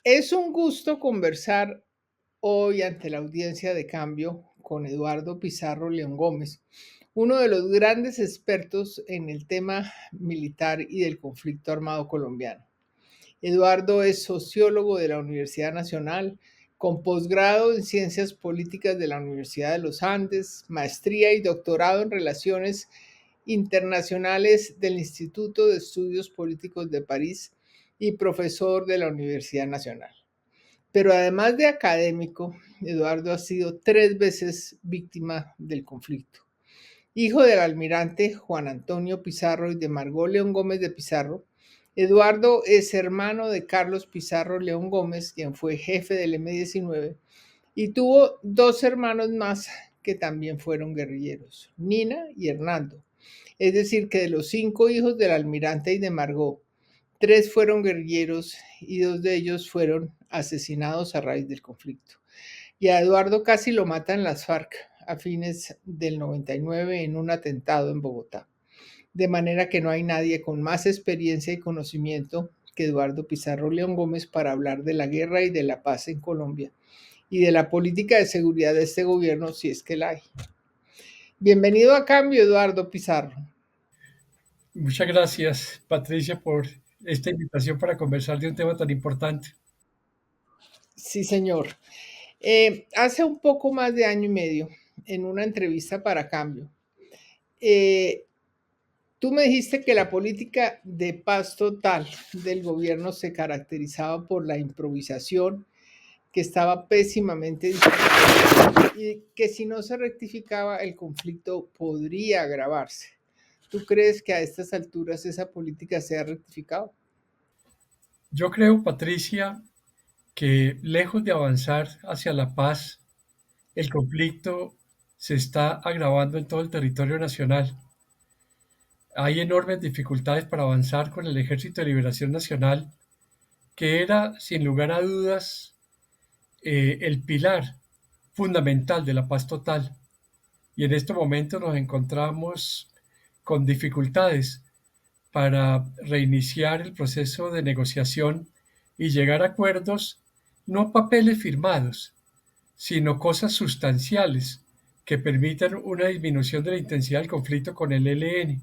Es un gusto conversar hoy ante la audiencia de cambio con Eduardo Pizarro León Gómez, uno de los grandes expertos en el tema militar y del conflicto armado colombiano. Eduardo es sociólogo de la Universidad Nacional, con posgrado en Ciencias Políticas de la Universidad de los Andes, maestría y doctorado en Relaciones Internacionales del Instituto de Estudios Políticos de París y profesor de la Universidad Nacional. Pero además de académico, Eduardo ha sido 3 veces víctima del conflicto. Hijo del almirante Juan Antonio Pizarro y de Margot León Gómez de Pizarro, Eduardo es hermano de Carlos Pizarro León Gómez, quien fue jefe del M-19, y tuvo 2 hermanos más que también fueron guerrilleros, Nina y Hernando. Es decir, que de los 5 hijos del almirante y de Margot, 3 fueron guerrilleros y 2 de ellos fueron asesinados a raíz del conflicto. Y a Eduardo casi lo matan las FARC a fines del 99 en un atentado en Bogotá. De manera que no hay nadie con más experiencia y conocimiento que Eduardo Pizarro León Gómez para hablar de la guerra y de la paz en Colombia y de la política de seguridad de este gobierno, si es que la hay. Bienvenido a Cambio, Eduardo Pizarro. Muchas gracias, Patricia, por esta invitación para conversar de un tema tan importante. Sí, señor. Hace un poco más de año y medio, en una entrevista para Cambio, eh, tú me dijiste que la política de paz total del gobierno se caracterizaba por la improvisación, que estaba pésimamente diseñada y que si no se rectificaba el conflicto podría agravarse. ¿Tú crees que a estas alturas esa política se ha rectificado? Yo creo, Patricia, que lejos de avanzar hacia la paz, el conflicto se está agravando en todo el territorio nacional. Hay enormes dificultades para avanzar con el Ejército de Liberación Nacional, que era, sin lugar a dudas, el pilar fundamental de la paz total. Y en este momento nos encontramos con dificultades para reiniciar el proceso de negociación y llegar a acuerdos, no papeles firmados, sino cosas sustanciales que permitan una disminución de la intensidad del conflicto con el ELN.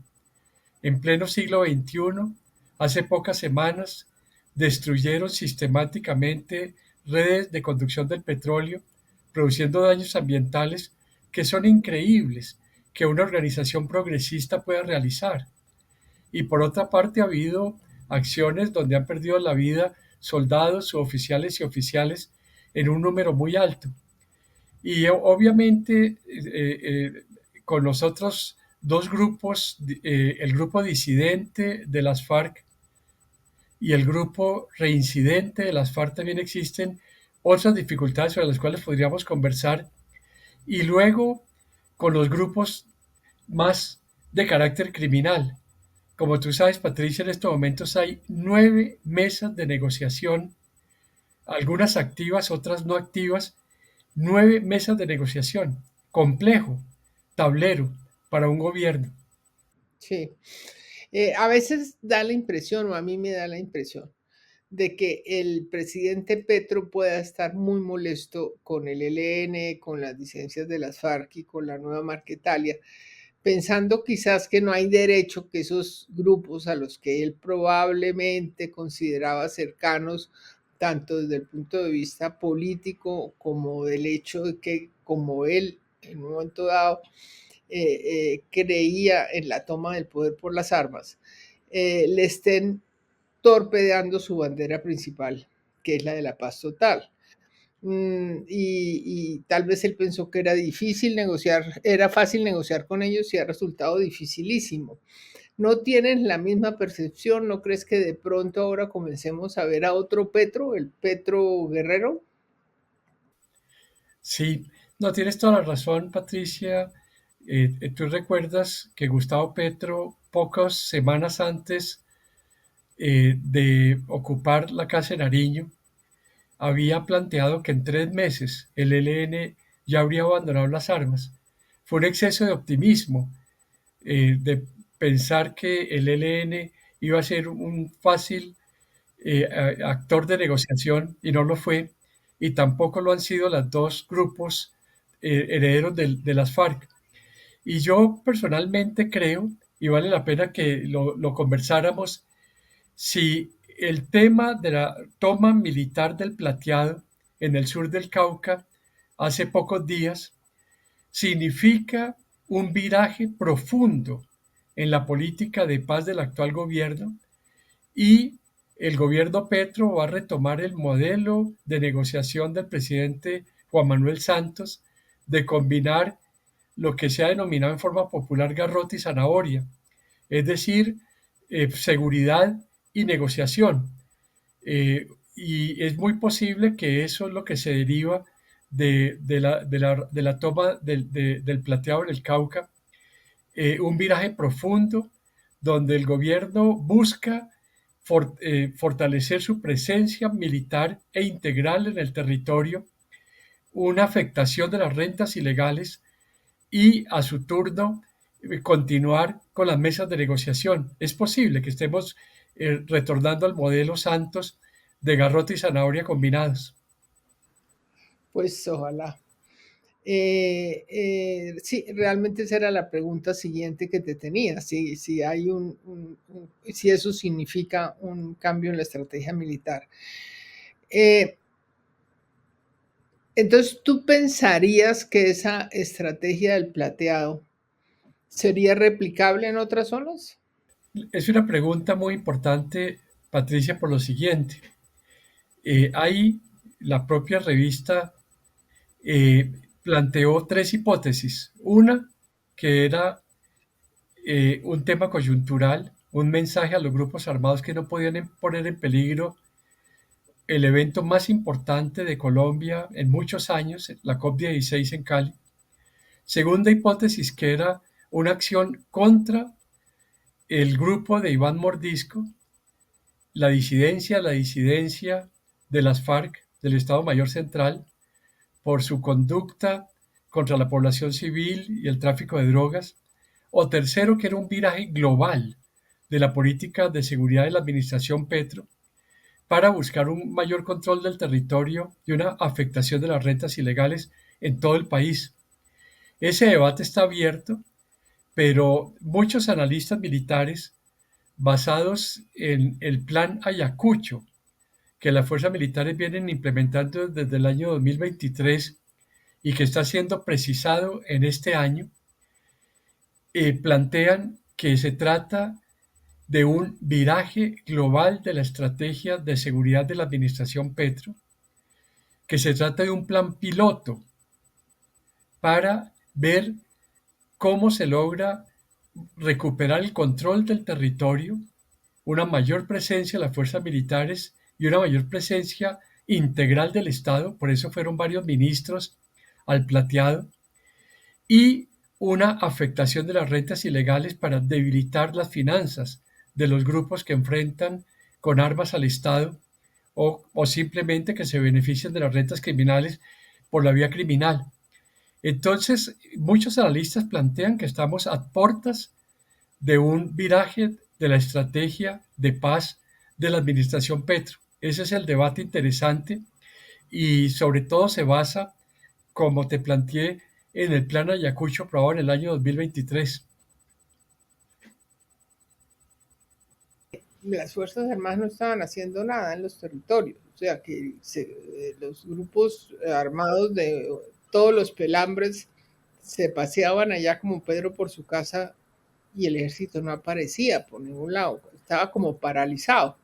En pleno siglo XXI, hace pocas semanas, destruyeron sistemáticamente redes de conducción del petróleo, produciendo daños ambientales que son increíbles que una organización progresista pueda realizar. Y por otra parte ha habido acciones donde han perdido la vida soldados, suboficiales y oficiales en un número muy alto. Y obviamente con los otros dos grupos, el grupo disidente de las FARC y el grupo reincidente de las FARC también existen otras dificultades sobre las cuales podríamos conversar. Y luego con los grupos más de carácter criminal. Como tú sabes, Patricia, en estos momentos hay 9 mesas de negociación, algunas activas, otras no activas, 9 mesas de negociación. Complejo, tablero para un gobierno. Sí. A veces da la impresión, o a mí me da la impresión, de que el presidente Petro pueda estar muy molesto con el ELN, con las disidencias de las FARC y con la nueva Marquetalia, pensando quizás que no hay derecho que esos grupos a los que él probablemente consideraba cercanos, tanto desde el punto de vista político como del hecho de que como él en un momento dado creía en la toma del poder por las armas, le estén torpedeando su bandera principal, que es la de la paz total. Y tal vez él pensó que era difícil negociar, era fácil negociar con ellos y ha resultado dificilísimo. ¿No tienes la misma percepción? ¿No crees que de pronto ahora comencemos a ver a otro Petro, el Petro guerrero? Sí, no, tienes toda la razón, Patricia. Tú recuerdas que Gustavo Petro, pocas semanas antes de ocupar la Casa de Nariño, había planteado que en 3 meses el ELN ya habría abandonado las armas. Fue un exceso de optimismo, de pensar que el ELN iba a ser un fácil actor de negociación y no lo fue, y tampoco lo han sido los dos grupos herederos de las FARC. Y yo personalmente creo, y vale la pena que lo conversáramos, si el tema de la toma militar del Plateado en el sur del Cauca hace pocos días significa un viraje profundo en la política de paz del actual gobierno y el gobierno Petro va a retomar el modelo de negociación del presidente Juan Manuel Santos de combinar lo que se ha denominado en forma popular garrote y zanahoria, es decir, seguridad y negociación. Y es muy posible que eso es lo que se deriva de la toma del Plateado en el Cauca, un viraje profundo donde el gobierno busca fortalecer su presencia militar e integral en el territorio, una afectación de las rentas ilegales y a su turno continuar con las mesas de negociación. Es posible que estemos retornando al modelo Santos de garrote y zanahoria combinados. Pues ojalá. Sí, realmente esa era la pregunta siguiente que te tenía, si hay si eso significa un cambio en la estrategia militar. Entonces, ¿tú pensarías que esa estrategia del plateado sería replicable en otras zonas? Es una pregunta muy importante, Patricia, por lo siguiente. Ahí la propia revista eh, planteó tres hipótesis. Una, que era un tema coyuntural, un mensaje a los grupos armados que no podían poner en peligro el evento más importante de Colombia en muchos años, la COP16 en Cali. Segunda hipótesis, que era una acción contra el grupo de Iván Mordisco, la disidencia de las FARC, del Estado Mayor Central, por su conducta contra la población civil y el tráfico de drogas. O tercero, que era un viraje global de la política de seguridad de la administración Petro para buscar un mayor control del territorio y una afectación de las rentas ilegales en todo el país. Ese debate está abierto, pero muchos analistas militares, basados en el plan Ayacucho, que las fuerzas militares vienen implementando desde el año 2023 y que está siendo precisado en este año, plantean que se trata de un viraje global de la estrategia de seguridad de la administración Petro, que se trata de un plan piloto para ver cómo se logra recuperar el control del territorio, una mayor presencia de las fuerzas militares y una mayor presencia integral del Estado, por eso fueron varios ministros al plateado, y una afectación de las rentas ilegales para debilitar las finanzas de los grupos que enfrentan con armas al Estado o simplemente que se benefician de las rentas criminales por la vía criminal. Entonces, muchos analistas plantean que estamos a puertas de un viraje de la estrategia de paz de la administración Petro. Ese es el debate interesante y sobre todo se basa, como te planteé, en el plan Ayacucho aprobado en el año 2023. Las Fuerzas Armadas no estaban haciendo nada en los territorios, o sea que los grupos armados de todos los pelambres se paseaban allá como Pedro por su casa y el ejército no aparecía por ningún lado, estaba como paralizado,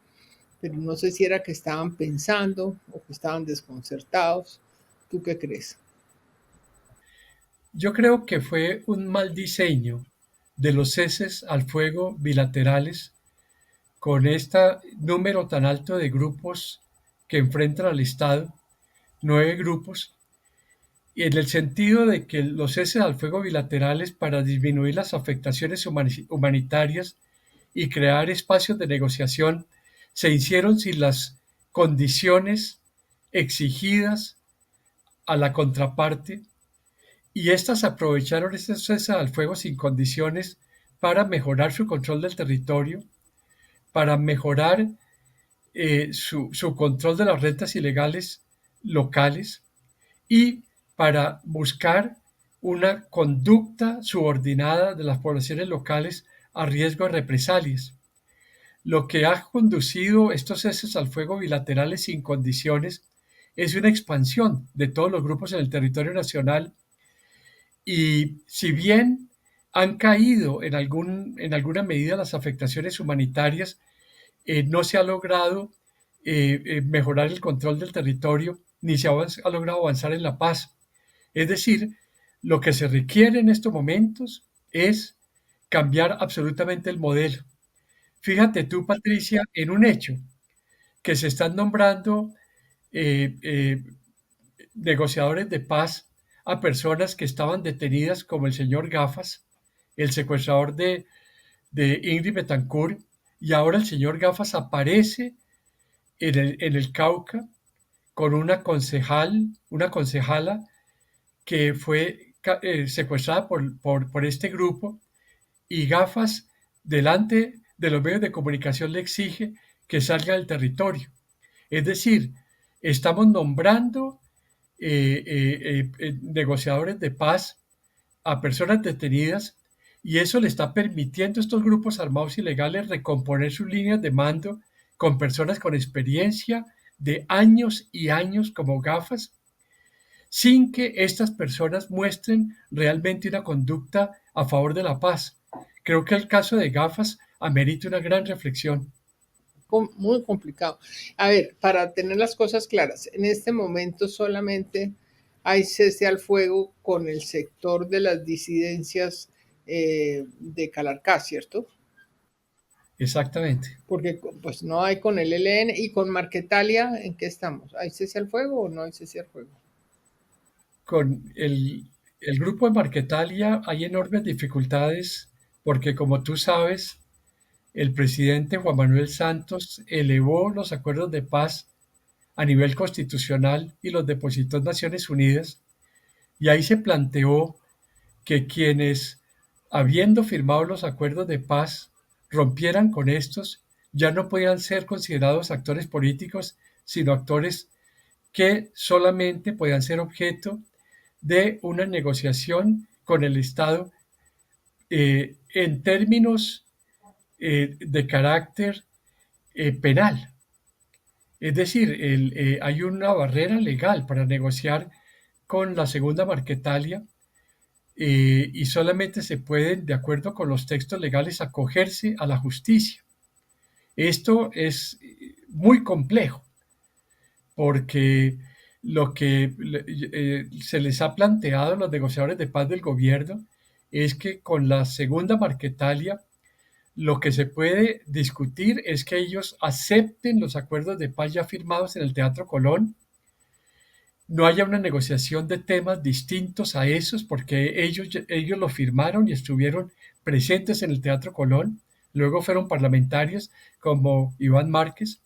pero no sé si era que estaban pensando o que estaban desconcertados. ¿Tú qué crees? Yo creo que fue un mal diseño de los ceses al fuego bilaterales con este número tan alto de grupos que enfrentan al Estado, 9 grupos, y en el sentido de que los ceses al fuego bilaterales para disminuir las afectaciones humanitarias y crear espacios de negociación se hicieron sin las condiciones exigidas a la contraparte y éstas aprovecharon este cese al fuego sin condiciones para mejorar su control del territorio, para mejorar su control de las rentas ilegales locales y para buscar una conducta subordinada de las poblaciones locales a riesgo de represalias. Lo que ha conducido estos ceses al fuego bilaterales sin condiciones es una expansión de todos los grupos en el territorio nacional y si bien han caído en alguna medida las afectaciones humanitarias, no se ha logrado mejorar el control del territorio ni se ha logrado avanzar en la paz. Es decir, lo que se requiere en estos momentos es cambiar absolutamente el modelo. Fíjate tú, Patricia, en un hecho, que se están nombrando eh, eh, negociadores de paz a personas que estaban detenidas como el señor Gafas, el secuestrador de Ingrid Betancourt, y ahora el señor Gafas aparece en el Cauca con una concejala que fue secuestrada por este grupo y Gafas delante de los medios de comunicación le exige que salga del territorio. Es decir, estamos nombrando negociadores de paz a personas detenidas y eso le está permitiendo a estos grupos armados ilegales recomponer sus líneas de mando con personas con experiencia de años y años como Gafas, sin que estas personas muestren realmente una conducta a favor de la paz. Creo que el caso de Gafas amerita una gran reflexión. Muy complicado. A ver, para tener las cosas claras, en este momento solamente hay cese al fuego con el sector de las disidencias de Calarcá, ¿cierto? Exactamente. Porque pues no hay con el ELN y con Marquetalia, ¿en qué estamos? ¿Hay cese al fuego o no hay cese al fuego? Con el grupo de Marquetalia hay enormes dificultades porque, como tú sabes, el presidente Juan Manuel Santos elevó los acuerdos de paz a nivel constitucional y los depositó en Naciones Unidas y ahí se planteó que quienes, habiendo firmado los acuerdos de paz, rompieran con estos, ya no podían ser considerados actores políticos, sino actores que solamente podían ser objeto de una negociación con el Estado en términos de carácter penal. Es decir, hay una barrera legal para negociar con la segunda Marquetalia y solamente se pueden, de acuerdo con los textos legales, acogerse a la justicia. Esto es muy complejo porque lo que se les ha planteado a los negociadores de paz del gobierno es que con la segunda Marquetalia lo que se puede discutir es que ellos acepten los acuerdos de paz ya firmados en el Teatro Colón, no haya una negociación de temas distintos a esos, porque ellos lo firmaron y estuvieron presentes en el Teatro Colón, luego fueron parlamentarios como Iván Márquez,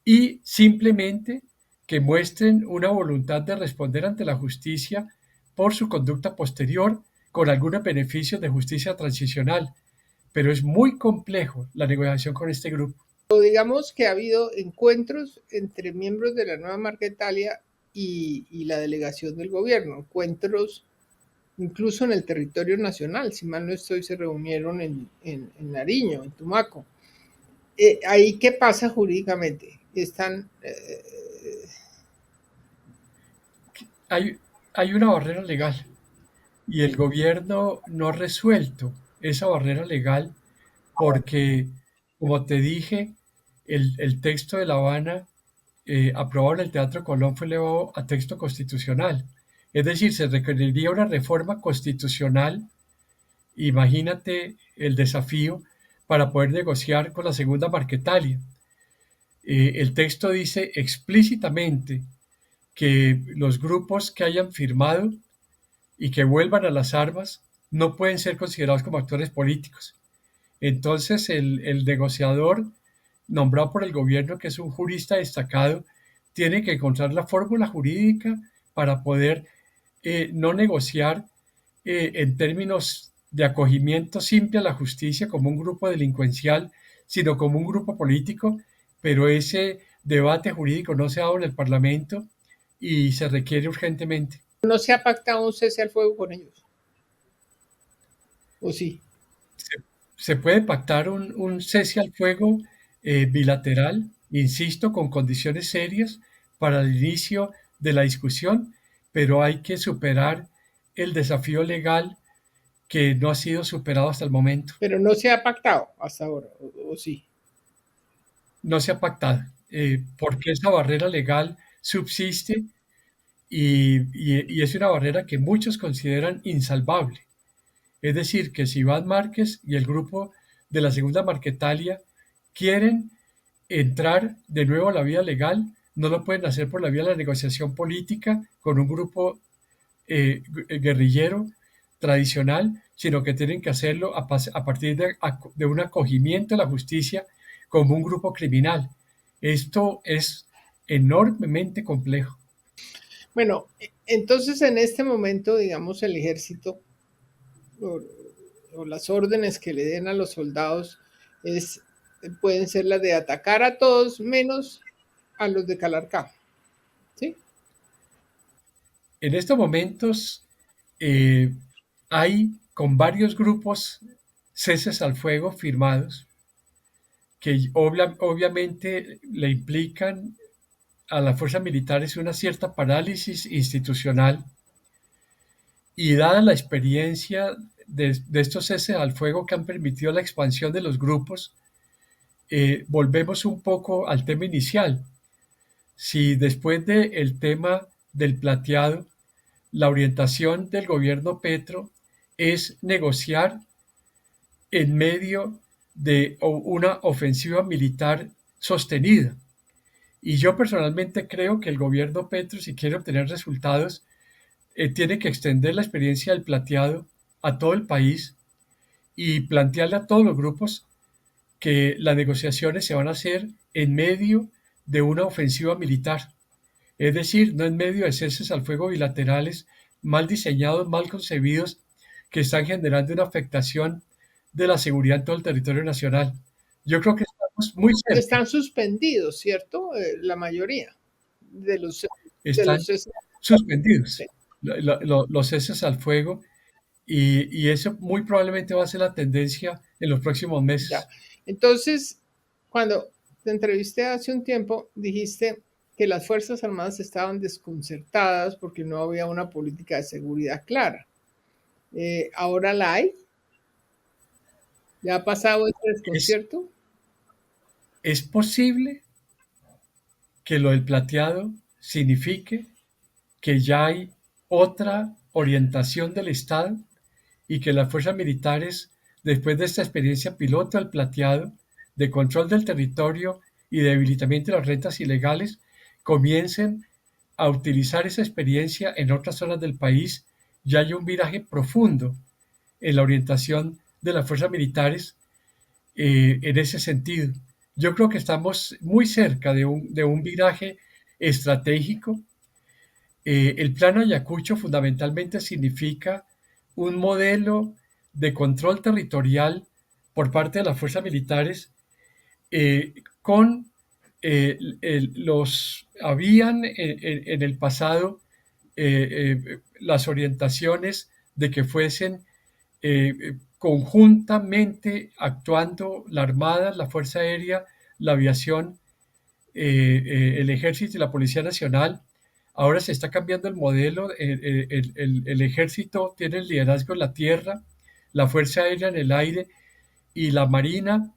y simplemente que muestren una voluntad de responder ante la justicia por su conducta posterior con algunos beneficios de justicia transicional. Pero es muy complejo la negociación con este grupo. O digamos que ha habido encuentros entre miembros de la nueva Marquetalia y la delegación del gobierno, encuentros incluso en el territorio nacional, si mal no estoy, se reunieron en Nariño, en Tumaco. ¿Ahí qué pasa jurídicamente? Están... Hay, hay una barrera legal y el gobierno no ha resuelto esa barrera legal porque, como te dije, el texto de La Habana aprobado en el Teatro Colón fue elevado a texto constitucional. Es decir, se requeriría una reforma constitucional. Imagínate el desafío para poder negociar con la segunda Marquetalia. El texto dice explícitamente que los grupos que hayan firmado y que vuelvan a las armas no pueden ser considerados como actores políticos. Entonces el negociador nombrado por el gobierno, que es un jurista destacado, tiene que encontrar la fórmula jurídica para poder no negociar en términos de acogimiento simple a la justicia como un grupo delincuencial, sino como un grupo político, pero ese debate jurídico no se ha dado en el Parlamento y se requiere urgentemente. ¿No se ha pactado un cese al fuego con ellos? ¿O sí? Se, se puede pactar un cese al fuego bilateral, insisto, con condiciones serias para el inicio de la discusión, pero hay que superar el desafío legal que no ha sido superado hasta el momento. Pero no se ha pactado hasta ahora, ¿o sí? No se ha pactado, porque esa barrera legal subsiste y es una barrera que muchos consideran insalvable. Es decir, que si Iván Márquez y el grupo de la Segunda Marquetalia quieren entrar de nuevo a la vía legal, no lo pueden hacer por la vía de la negociación política con un grupo guerrillero tradicional, sino que tienen que hacerlo a partir de un acogimiento a la justicia como un grupo criminal. Esto es enormemente complejo. Bueno, entonces en este momento, digamos, el ejército o, o las órdenes que le den a los soldados es, pueden ser las de atacar a todos menos a los de Calarcá, ¿sí? En estos momentos eh, hay con varios grupos ceses al fuego firmados que obviamente le implican a las fuerzas militares una cierta parálisis institucional y dada la experiencia de estos ceses al fuego que han permitido la expansión de los grupos, volvemos un poco al tema inicial. Si después del tema del plateado, la orientación del gobierno Petro es negociar en medio de una ofensiva militar sostenida. Y yo personalmente creo que el gobierno Petro, si quiere obtener resultados, tiene que extender la experiencia del plateado a todo el país y plantearle a todos los grupos que las negociaciones se van a hacer en medio de una ofensiva militar. Es decir, no en medio de ceses al fuego bilaterales mal diseñados, mal concebidos, que están generando una afectación de la seguridad en todo el territorio nacional. Yo creo que estamos muy cerca. Están suspendidos, ¿cierto? La mayoría de Están los suspendidos sí, los ceses al fuego y eso muy probablemente va a ser la tendencia en los próximos ya. meses. Entonces, cuando te entrevisté hace un tiempo, dijiste que las Fuerzas Armadas estaban desconcertadas porque no había una política de seguridad clara. ¿Ahora la hay? ¿Ya ha pasado ese Es, desconcierto? es posible que lo del plateado signifique que ya hay otra orientación del Estado y que las fuerzas militares, después de esta experiencia piloto del plateado, de control del territorio y de debilitamiento de las rentas ilegales, comiencen a utilizar esa experiencia en otras zonas del país y hay un viraje profundo en la orientación de las fuerzas militares en ese sentido. Yo creo que estamos muy cerca de un viraje estratégico. El plan Ayacucho fundamentalmente significa un modelo de control territorial por parte de las fuerzas militares con habían en el pasado las orientaciones de que fuesen conjuntamente actuando la Armada, la Fuerza Aérea, la Aviación, el Ejército y la Policía Nacional. Ahora se está cambiando el modelo, el Ejército tiene el liderazgo en la tierra, la Fuerza Aérea en el aire y la Marina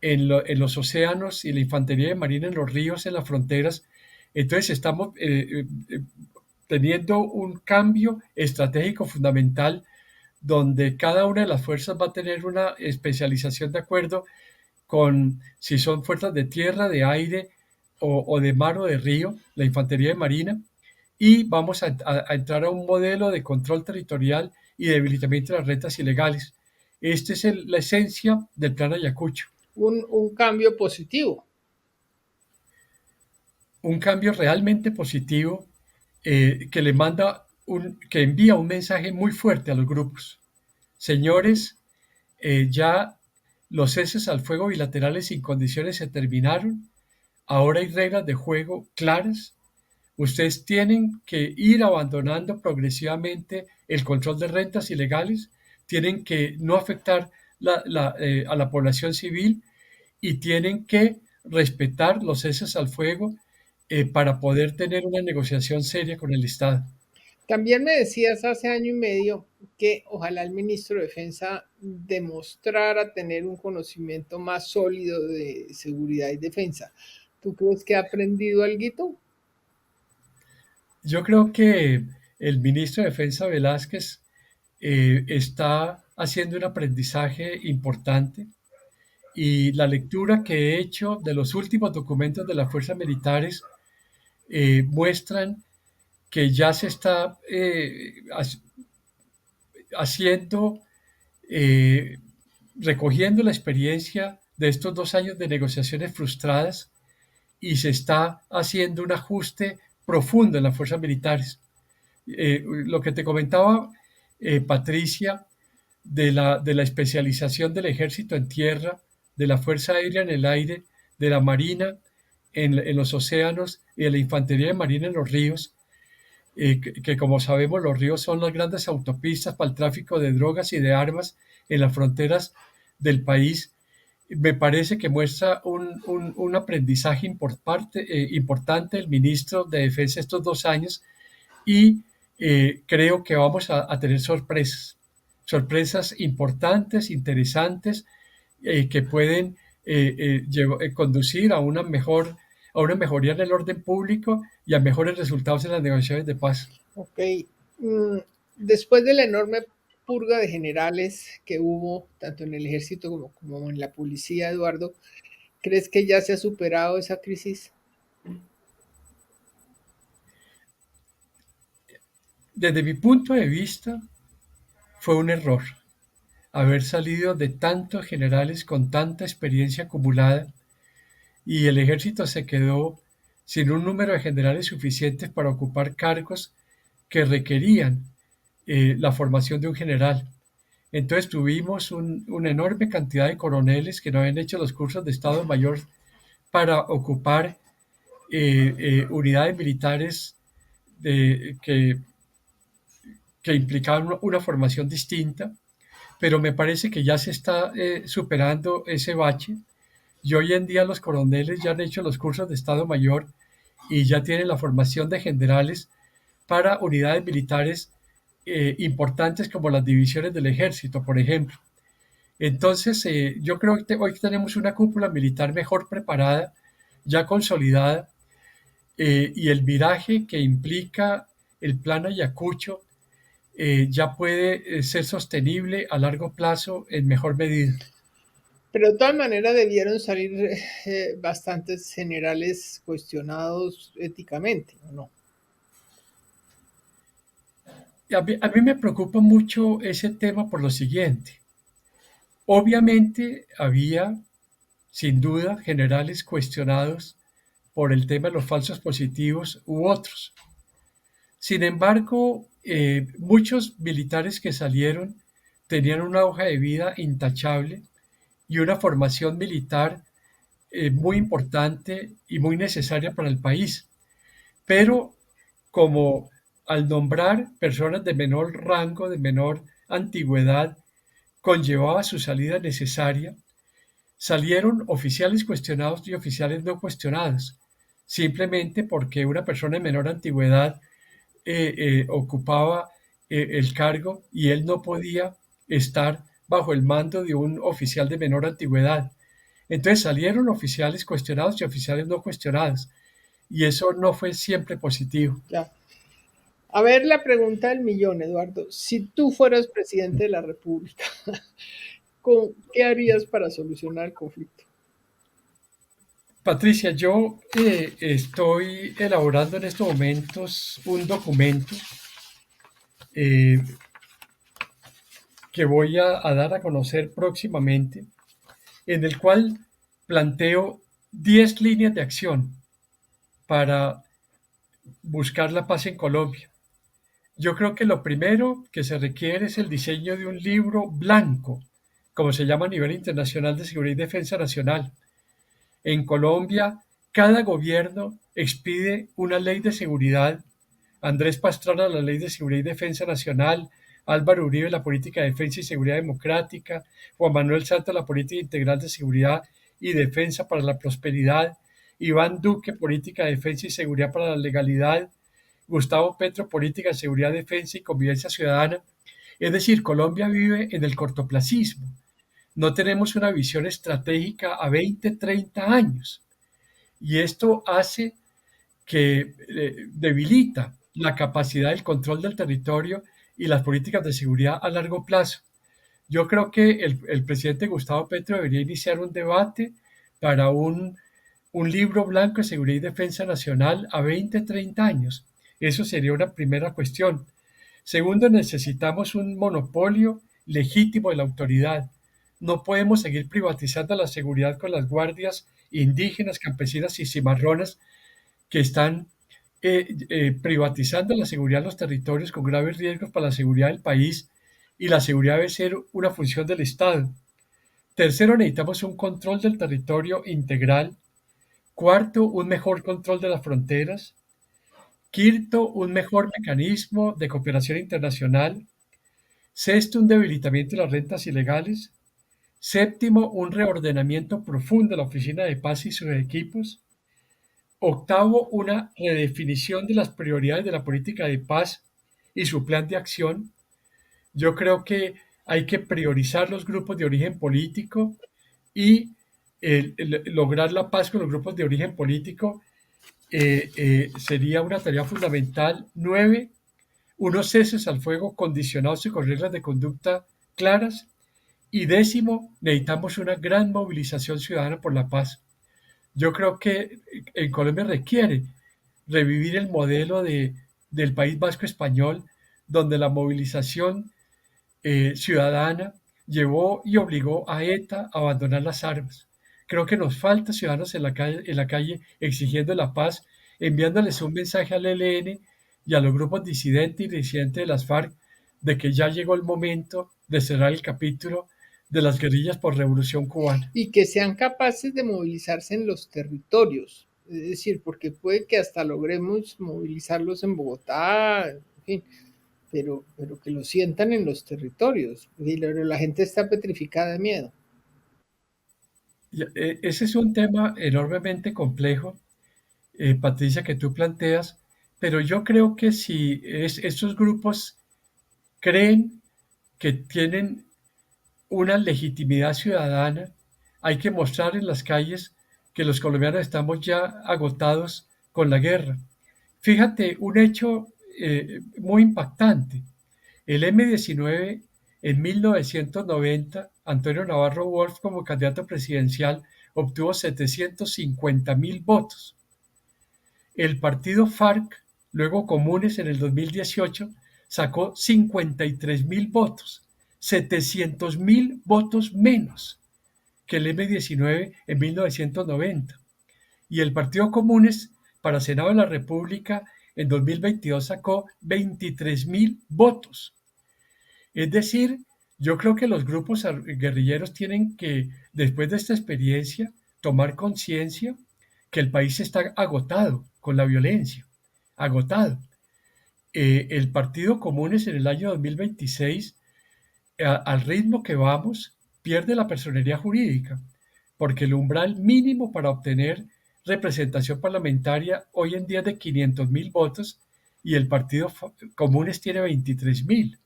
en los océanos y la Infantería de Marina en los ríos, en las fronteras. Entonces estamos teniendo un cambio estratégico fundamental donde cada una de las fuerzas va a tener una especialización de acuerdo con si son fuerzas de tierra, de aire o de mar o de río, la infantería de marina, y vamos a entrar a un modelo de control territorial y debilitamiento de las rentas ilegales. Esta es la esencia del plan Ayacucho. Un cambio positivo. Un cambio realmente positivo que le manda que envía un mensaje muy fuerte a los grupos. Señores, ya los ceses al fuego bilaterales sin condiciones se terminaron. Ahora hay reglas de juego claras. Ustedes tienen que ir abandonando progresivamente el control de rentas ilegales, tienen que no afectar a la población civil y tienen que respetar los ceses al fuego para poder tener una negociación seria con el Estado. También me decías hace año y medio que ojalá el ministro de Defensa demostrara tener un conocimiento más sólido de seguridad y defensa. ¿Tú crees que ha aprendido algo? Yo creo que el ministro de Defensa Velázquez está haciendo un aprendizaje importante y la lectura que he hecho de los últimos documentos de las fuerzas militares muestran que ya se está haciendo, eh, recogiendo la experiencia de estos 2 años de negociaciones frustradas y se está haciendo un ajuste profundo en las fuerzas militares. Lo que te comentaba, Patricia, de la especialización del ejército en tierra, de la fuerza aérea en el aire, de la marina en los océanos y de la infantería de marina en los ríos, que como sabemos los ríos son las grandes autopistas para el tráfico de drogas y de armas en las fronteras del país. Me parece que muestra un aprendizaje importante el ministro de Defensa estos 2 años y creo que vamos a tener sorpresas, sorpresas importantes, interesantes, que pueden conducir a una mejoría en el orden público y a mejores resultados en las negociaciones de paz. Ok. Mm, Después de la enorme purga de generales que hubo, tanto en el ejército como en la policía, Eduardo, ¿crees que ya se ha superado esa crisis? Desde mi punto de vista, fue un error haber salido de tantos generales con tanta experiencia acumulada y el ejército se quedó sin un número de generales suficientes para ocupar cargos que requerían la formación de un general. Entonces tuvimos una enorme cantidad de coroneles que no habían hecho los cursos de Estado Mayor para ocupar unidades militares de, que implicaban una formación distinta, pero me parece que ya se está superando ese bache y hoy en día los coroneles ya han hecho los cursos de Estado Mayor y ya tienen la formación de generales para unidades militares importantes como las divisiones del ejército, por ejemplo. Entonces, yo creo que hoy tenemos una cúpula militar mejor preparada, ya consolidada, y el viraje que implica el plan Ayacucho ya puede ser sostenible a largo plazo en mejor medida. Pero de todas maneras debieron salir bastantes generales cuestionados éticamente, ¿o no? A mí me preocupa mucho ese tema por lo siguiente. Obviamente había, sin duda, generales cuestionados por el tema de los falsos positivos u otros. Sin embargo, muchos militares que salieron tenían una hoja de vida intachable y una formación militar muy importante y muy necesaria para el país. Pero como al nombrar personas de menor rango, de menor antigüedad, conllevaba su salida necesaria, salieron oficiales cuestionados y oficiales no cuestionados, simplemente porque una persona de menor antigüedad ocupaba el cargo y él no podía estar bajo el mando de un oficial de menor antigüedad. Entonces salieron oficiales cuestionados y oficiales no cuestionados, y eso no fue siempre positivo. Ya. A ver la pregunta del millón, Eduardo. Si tú fueras presidente de la República, ¿qué harías para solucionar el conflicto? Patricia, yo estoy elaborando en estos momentos un documento eh, que voy a dar a conocer próximamente, en el cual planteo 10 líneas de acción para buscar la paz en Colombia. Yo creo que lo primero que se requiere es el diseño de un libro blanco, como se llama a nivel internacional de seguridad y defensa nacional. En Colombia Cada gobierno expide una ley de seguridad. Andrés Pastrana, la Ley de Seguridad y Defensa Nacional; Álvaro Uribe, la Política de Defensa y Seguridad Democrática; Juan Manuel Santos, la Política Integral de Seguridad y Defensa para la Prosperidad; Iván Duque, Política de Defensa y Seguridad para la Legalidad; Gustavo Petro, Política de Seguridad, Defensa y Convivencia Ciudadana. Es decir, Colombia vive en el cortoplacismo. No tenemos una visión estratégica a 20, 30 años. Y esto hace que debilita la capacidad del control del territorio y las políticas de seguridad a largo plazo. Yo creo que el presidente Gustavo Petro debería iniciar un debate para un libro blanco de seguridad y defensa nacional a 20, 30 años. Eso sería una primera cuestión. Segundo, necesitamos un monopolio legítimo de la autoridad. No podemos seguir privatizando la seguridad con las guardias indígenas, campesinas y cimarronas que están privatizando la seguridad en los territorios con graves riesgos para la seguridad del país, y la seguridad debe ser una función del Estado. Tercero, necesitamos un control del territorio integral. Cuarto, un mejor control de las fronteras. Quinto, un mejor mecanismo de cooperación internacional. Sexto, un debilitamiento de las rentas ilegales. Séptimo, un reordenamiento profundo de la Oficina de Paz y sus equipos. Octavo, una redefinición de las prioridades de la política de paz y su plan de acción. Yo creo que hay que priorizar los grupos de origen político y lograr la paz con los grupos de origen político sería una tarea fundamental. 9, unos ceses al fuego condicionados y con reglas de conducta claras. Y 10, necesitamos una gran movilización ciudadana por la paz. Yo creo que en Colombia requiere revivir el modelo del País Vasco Español, donde la movilización ciudadana llevó y obligó a ETA a abandonar las armas. Creo que nos falta ciudadanos en la calle exigiendo la paz, enviándoles un mensaje al ELN y a los grupos disidentes y disidentes de las FARC de que ya llegó el momento de cerrar el capítulo de las guerrillas por revolución cubana. Y que sean capaces de movilizarse en los territorios. Es decir, porque puede que hasta logremos movilizarlos en Bogotá, en fin, pero que lo sientan en los territorios. Y la gente está petrificada de miedo. Ese es un tema enormemente complejo, Patricia, que tú planteas, pero yo creo que si estos grupos creen que tienen una legitimidad ciudadana, hay que mostrar en las calles que los colombianos estamos ya agotados con la guerra. Fíjate, un hecho muy impactante. El M-19 en 1990, Antonio Navarro Wolf como candidato presidencial obtuvo 750.000 votos. El partido FARC, luego Comunes en el 2018, sacó 53.000 votos, 700.000 votos menos que el M-19 en 1990. Y el partido Comunes para Senado de la República en 2022 sacó 23.000 votos. Es decir, yo creo que los grupos guerrilleros tienen que, después de esta experiencia, tomar conciencia que el país está agotado con la violencia, agotado. El Partido Comunes en el año 2026, al ritmo que vamos, pierde la personería jurídica, porque el umbral mínimo para obtener representación parlamentaria hoy en día es de 500.000 votos y el Partido Comunes tiene 23.000.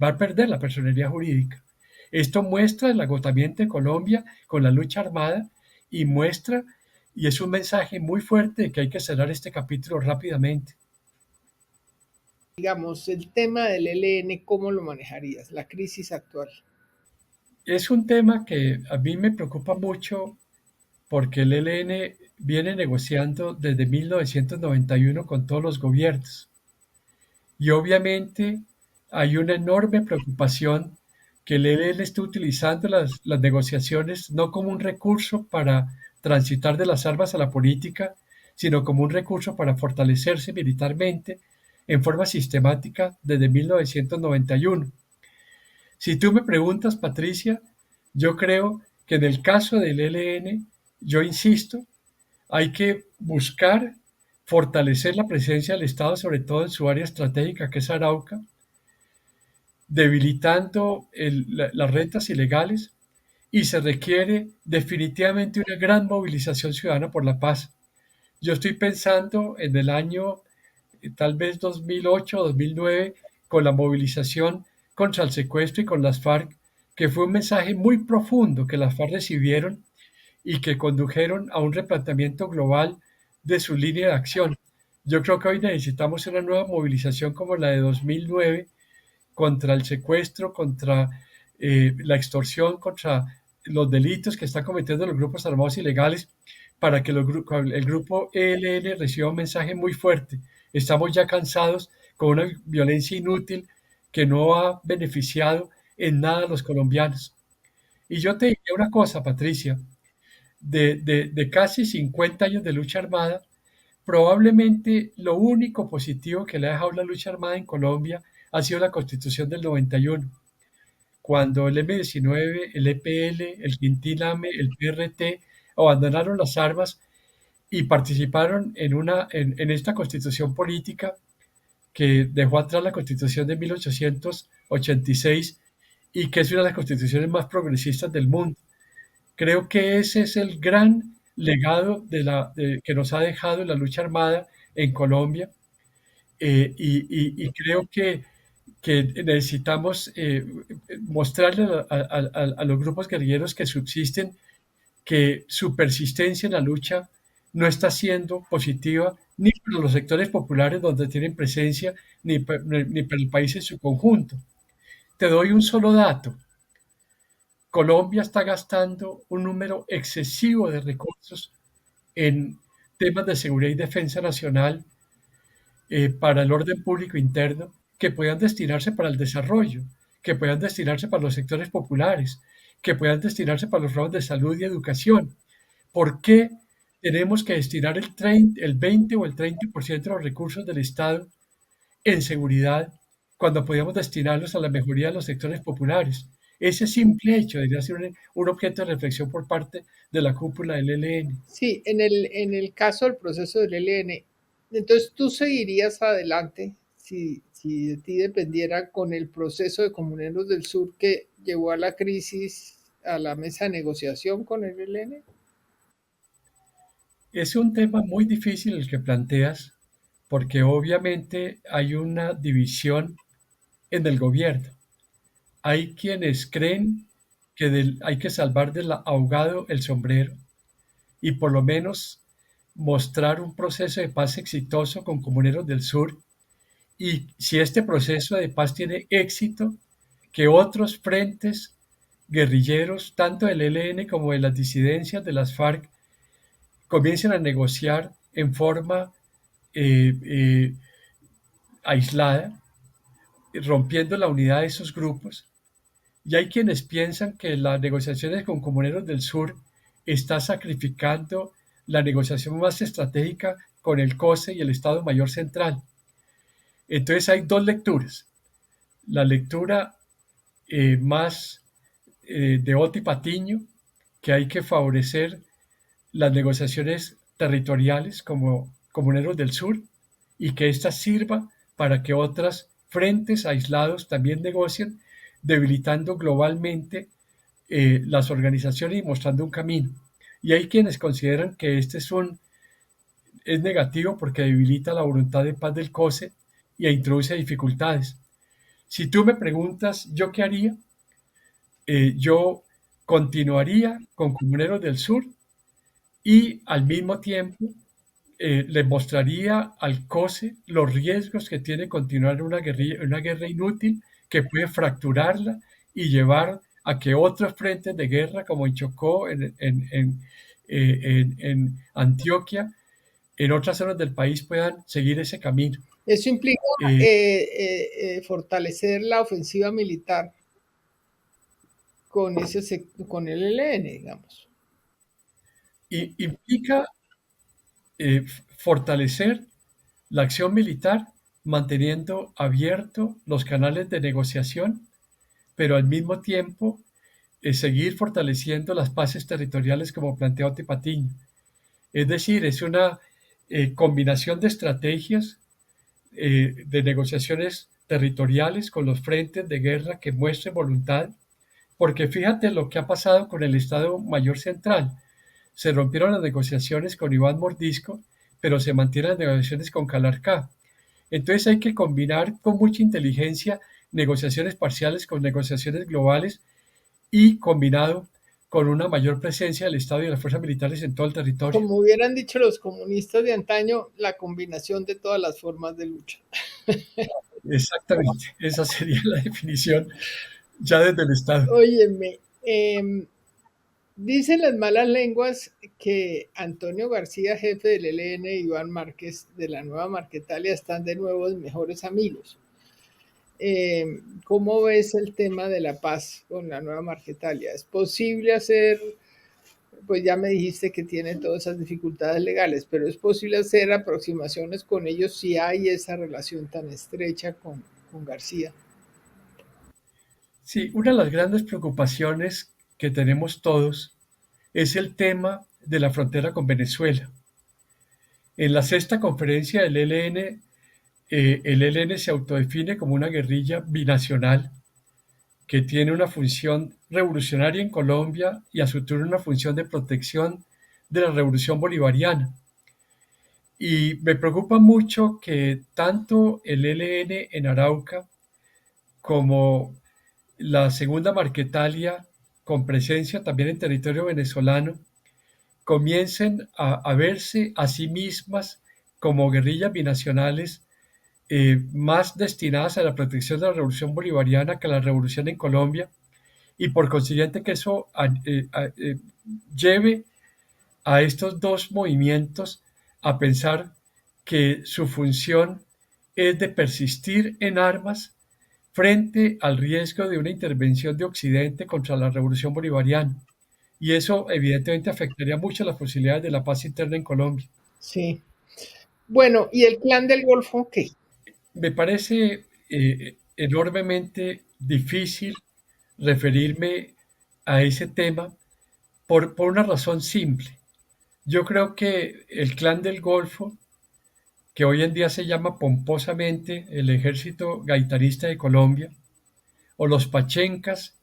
Va a perder la personería jurídica. Esto muestra el agotamiento de Colombia con la lucha armada y muestra, y es un mensaje muy fuerte de que hay que cerrar este capítulo rápidamente. Digamos, el tema del ELN, ¿cómo lo manejarías? La crisis actual. Es un tema que a mí me preocupa mucho porque el ELN viene negociando desde 1991 con todos los gobiernos. Y obviamente hay una enorme preocupación que el ELN esté utilizando las negociaciones no como un recurso para transitar de las armas a la política, sino como un recurso para fortalecerse militarmente en forma sistemática desde 1991. Si tú me preguntas, Patricia, yo creo que en el caso del ELN, yo insisto, Hay que buscar fortalecer la presencia del Estado, sobre todo en su área estratégica, que es Arauca, debilitando las rentas ilegales, y se requiere definitivamente una gran movilización ciudadana por la paz. Yo estoy pensando en el año tal vez 2008 o 2009, con la movilización contra el secuestro y con las FARC, que fue un mensaje muy profundo que las FARC recibieron y que condujeron a un replanteamiento global de su línea de acción. Yo creo que hoy necesitamos una nueva movilización como la de 2009 contra el secuestro, contra la extorsión, contra los delitos que están cometiendo los grupos armados ilegales, para que el grupo ELN reciba un mensaje muy fuerte. Estamos ya cansados con una violencia inútil que no ha beneficiado en nada a los colombianos. Y yo te diría una cosa, Patricia, de casi 50 años de lucha armada, probablemente lo único positivo que le ha dejado la lucha armada en Colombia ha sido la Constitución del 91, cuando el M-19, el EPL, el Quintil-AME, el PRT abandonaron las armas y participaron en esta constitución política que dejó atrás la Constitución de 1886 y que es una de las constituciones más progresistas del mundo. Creo que ese es el gran legado que nos ha dejado la lucha armada en Colombia, y creo que necesitamos mostrarle a los grupos guerrilleros que subsisten que su persistencia en la lucha no está siendo positiva ni para los sectores populares donde tienen presencia, ni para el país en su conjunto. Te doy un solo dato. Colombia está gastando un número excesivo de recursos en temas de seguridad y defensa nacional, para el orden público interno, que puedan destinarse para el desarrollo, que puedan destinarse para los sectores populares, que puedan destinarse para los programas de salud y educación. ¿Por qué tenemos que destinar el 20 o el 30% de los recursos del Estado en seguridad cuando podíamos destinarlos a la mejoría de los sectores populares? Ese simple hecho debería ser un objeto de reflexión por parte de la cúpula del ELN. Sí, en el caso del proceso del ELN, entonces tú seguirías adelante si de ti dependiera con el proceso de Comuneros del Sur que llevó a la crisis a la mesa de negociación con el ELN. Es un tema muy difícil el que planteas, porque obviamente hay una división en el gobierno. Hay quienes creen que hay que salvar del ahogado el sombrero y por lo menos mostrar un proceso de paz exitoso con Comuneros del Sur, y si este proceso de paz tiene éxito, que otros frentes guerrilleros, tanto del ELN como de las disidencias de las FARC, comiencen a negociar en forma eh, eh, aislada, rompiendo la unidad de esos grupos. Y hay quienes piensan que las negociaciones con Comuneros del Sur está sacrificando la negociación más estratégica con el COSE y el Estado Mayor Central. Entonces hay dos lecturas. La lectura más de Oti Patiño, que hay que favorecer las negociaciones territoriales como Comuneros del Sur, y que ésta sirva para que otros frentes aislados también negocien, debilitando globalmente las organizaciones y mostrando un camino. Y hay quienes consideran que es negativo porque debilita la voluntad de paz del COSE y introduce dificultades. Si tú me preguntas, ¿yo qué haría? Yo continuaría con Comuneros del Sur y al mismo tiempo le mostraría al COSE los riesgos que tiene continuar una guerra inútil que puede fracturarla y llevar a que otros frentes de guerra, como en Chocó, en Antioquia, en otras zonas del país, puedan seguir ese camino. Eso implica Eh, fortalecer la ofensiva militar con el ELN, digamos. Implica fortalecer la acción militar manteniendo abiertos los canales de negociación, pero al mismo tiempo seguir fortaleciendo las bases territoriales como planteó Patiño. Es decir, es una combinación de estrategias de negociaciones territoriales con los frentes de guerra que muestren voluntad, porque fíjate lo que ha pasado con el Estado Mayor Central. Se rompieron las negociaciones con Iván Mordisco, pero se mantienen las negociaciones con Calarcá. Entonces hay que combinar con mucha inteligencia negociaciones parciales con negociaciones globales y combinado con una mayor presencia del Estado y de las fuerzas militares en todo el territorio. Como hubieran dicho los comunistas de antaño, la combinación de todas las formas de lucha. Exactamente, esa sería la definición ya desde el Estado. Óyeme, dicen las malas lenguas que Antonio García, jefe del ELN, y Iván Márquez de la Nueva Marquetalia están de nuevo mejores amigos. ¿Cómo ves el tema de la paz con la Nueva Marquetalia? ¿Es posible hacer, pues ya me dijiste que tiene todas esas dificultades legales, pero es posible hacer aproximaciones con ellos si hay esa relación tan estrecha con García? Sí, una de las grandes preocupaciones que tenemos todos es el tema de la frontera con Venezuela. En la sexta conferencia del ELN, el ELN se autodefine como una guerrilla binacional que tiene una función revolucionaria en Colombia y a su turno una función de protección de la revolución bolivariana. Y me preocupa mucho que tanto el ELN en Arauca como la segunda Marquetalia, con presencia también en territorio venezolano, comiencen a verse a sí mismas como guerrillas binacionales más destinadas a la protección de la revolución bolivariana que a la revolución en Colombia, y por consiguiente que eso lleve a estos dos movimientos a pensar que su función es de persistir en armas frente al riesgo de una intervención de Occidente contra la revolución bolivariana. Y eso evidentemente afectaría mucho las posibilidades de la paz interna en Colombia. Sí. Bueno, ¿y el clan del Golfo qué? Me parece enormemente difícil referirme a ese tema por una razón simple. Yo creo que el clan del Golfo, que hoy en día se llama pomposamente el Ejército Gaitanista de Colombia, o los Pachencas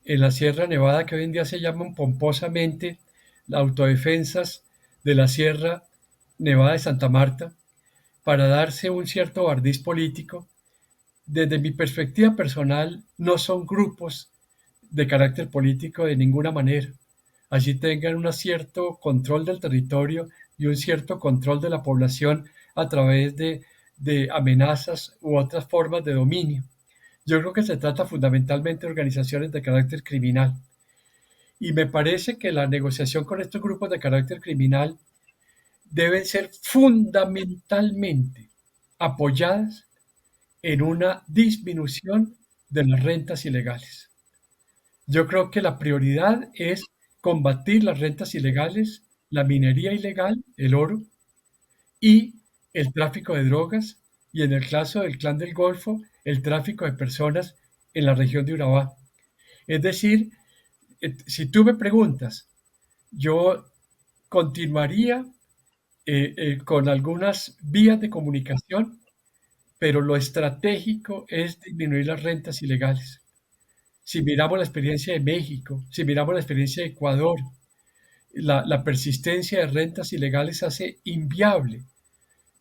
en la Sierra Nevada, que hoy en día se llaman pomposamente las autodefensas de la Sierra Nevada de Santa Marta, para darse un cierto barniz político, desde mi perspectiva personal, no son grupos de carácter político de ninguna manera. Allí tengan un cierto control del territorio y un cierto control de la población a través de amenazas u otras formas de dominio. Yo creo que se trata fundamentalmente de organizaciones de carácter criminal. Y me parece que la negociación con estos grupos de carácter criminal deben ser fundamentalmente apoyadas en una disminución de las rentas ilegales. Yo creo que la prioridad es combatir las rentas ilegales, la minería ilegal, el oro y el tráfico de drogas, y en el caso del Clan del Golfo, el tráfico de personas en la región de Urabá. Es decir, si tú me preguntas, yo continuaría con algunas vías de comunicación, pero lo estratégico es disminuir las rentas ilegales. Si miramos la experiencia de México, si miramos la experiencia de Ecuador, la persistencia de rentas ilegales hace inviable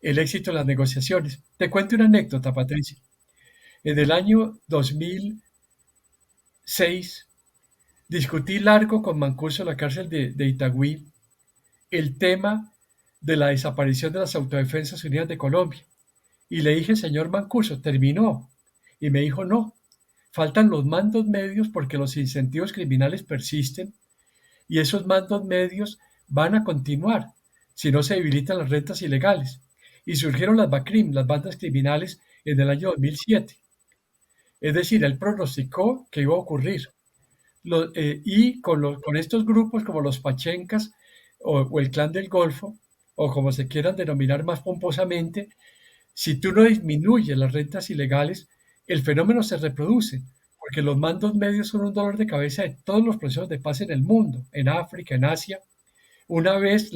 el éxito de las negociaciones. Te cuento una anécdota, Patricia. En el año 2006 discutí largo con Mancuso en la cárcel de Itagüí el tema de la desaparición de las Autodefensas Unidas de Colombia. Y le dije, señor Mancuso, terminó. Y me dijo, no, faltan los mandos medios porque los incentivos criminales persisten y esos mandos medios van a continuar si no se debilitan las rentas ilegales. Y surgieron las BACRIM, las bandas criminales, en el año 2007. Es decir, él pronosticó que iba a ocurrir. Y con estos grupos como los Pachencas o el Clan del Golfo, o como se quieran denominar más pomposamente, si tú no disminuyes las rentas ilegales, el fenómeno se reproduce, porque los mandos medios son un dolor de cabeza de todos los procesos de paz en el mundo, en África, en Asia. Una vez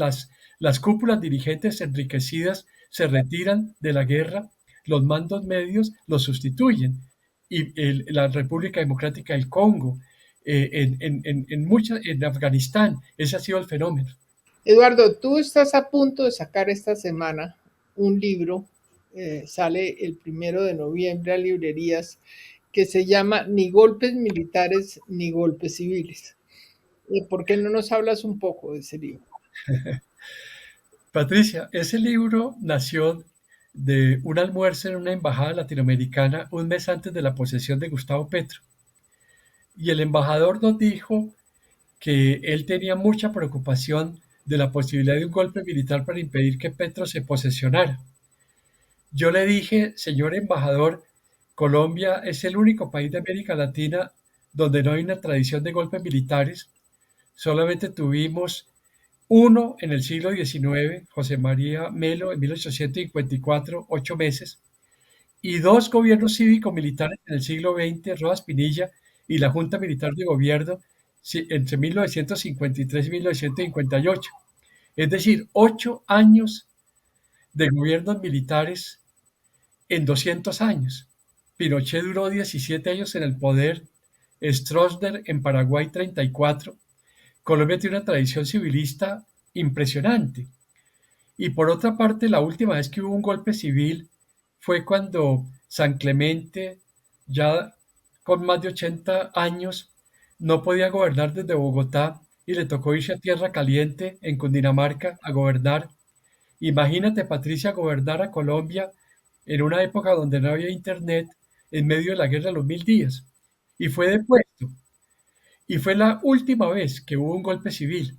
Las cúpulas dirigentes enriquecidas se retiran de la guerra, los mandos medios los sustituyen. Y la República Democrática del Congo, en Afganistán, ese ha sido el fenómeno. Eduardo, tú estás a punto de sacar esta semana un libro, sale el 1 de noviembre a librerías, que se llama Ni golpes militares ni golpes civiles. ¿Por qué no nos hablas un poco de ese libro? Patricia, ese libro nació de un almuerzo en una embajada latinoamericana un mes antes de la posesión de Gustavo Petro. Y el embajador nos dijo que él tenía mucha preocupación de la posibilidad de un golpe militar para impedir que Petro se posesionara. Yo le dije, señor embajador, Colombia es el único país de América Latina donde no hay una tradición de golpes militares. Solamente tuvimos uno en el siglo XIX, José María Melo, en 1854, 8 meses, y dos gobiernos cívico-militares en el siglo XX, Rojas Pinilla y la Junta Militar de Gobierno, entre 1953 y 1958. Es decir, 8 años de gobiernos militares en 200 años. Pinochet duró 17 años en el poder, Stroessner en Paraguay 34. Colombia tiene una tradición civilista impresionante. Y por otra parte, la última vez que hubo un golpe civil fue cuando San Clemente, ya con más de 80 años, no podía gobernar desde Bogotá y le tocó irse a Tierra Caliente en Cundinamarca a gobernar. Imagínate, Patricia, gobernar a Colombia en una época donde no había internet, en medio de la guerra de los 1000 días. Y fue depuesto. Y fue la última vez que hubo un golpe civil.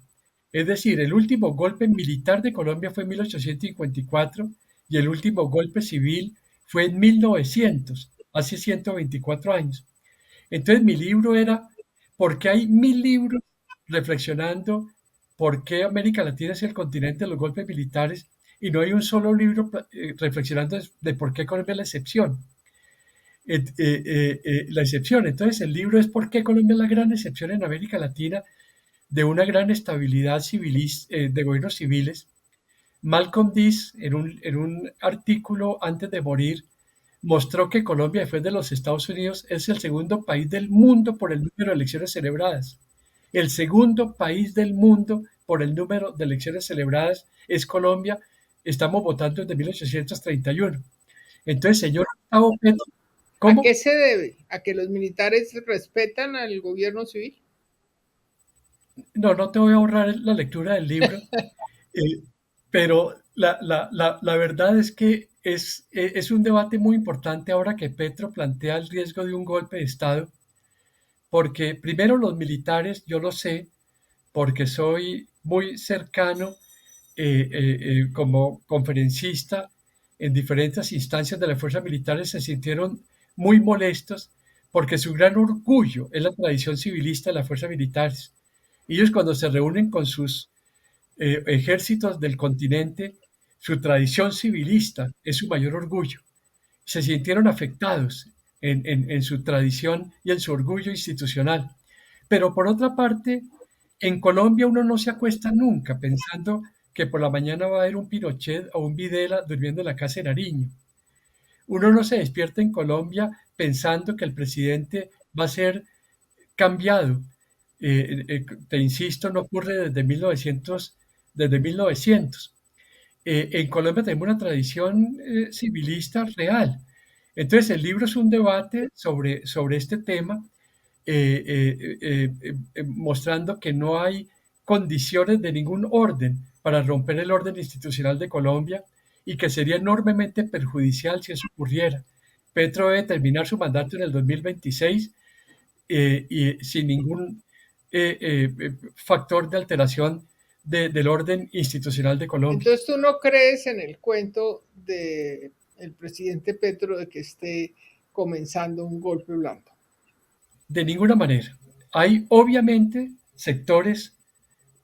Es decir, el último golpe militar de Colombia fue en 1854 y el último golpe civil fue en 1900, hace 124 años. Entonces mi libro era, ¿por qué hay 1000 libros reflexionando por qué América Latina es el continente de los golpes militares y no hay un solo libro reflexionando de por qué Colombia es la excepción? La excepción. Entonces el libro es ¿por qué Colombia es la gran excepción en América Latina de una gran estabilidad de gobiernos civiles? Malcolm Dees, en un artículo antes de morir, mostró que Colombia, después de los Estados Unidos, es el segundo país del mundo por el número de elecciones celebradas. El segundo país del mundo por el número de elecciones celebradas es Colombia. Estamos votando desde 1831. Entonces, señor Gustavo Petro, ¿A ¿cómo? qué se debe? ¿A que los militares respetan al gobierno civil? No, no te voy a ahorrar la lectura del libro, eh, pero la verdad es que es un debate muy importante ahora que Petro plantea el riesgo de un golpe de Estado, porque primero los militares, yo lo sé, porque soy muy cercano como conferencista en diferentes instancias de las fuerzas militares, se sintieron muy molestos porque su gran orgullo es la tradición civilista de las fuerzas militares. Ellos cuando se reúnen con sus ejércitos del continente, su tradición civilista es su mayor orgullo. Se sintieron afectados en su tradición y en su orgullo institucional. Pero por otra parte, en Colombia uno no se acuesta nunca pensando que por la mañana va a haber un Pinochet o un Videla durmiendo en la casa de Nariño. Uno no se despierta en Colombia pensando que el presidente va a ser cambiado. Te insisto, no ocurre desde 1900. En Colombia tenemos una tradición civilista real. Entonces, el libro es un debate sobre este tema, mostrando que no hay condiciones de ningún orden para romper el orden institucional de Colombia y que sería enormemente perjudicial si eso ocurriera. Petro debe terminar su mandato en el 2026 y sin ningún factor de alteración del orden institucional de Colombia. Entonces, ¿tú no crees en el cuento del presidente Petro de que esté comenzando un golpe blando? De ninguna manera. Hay obviamente sectores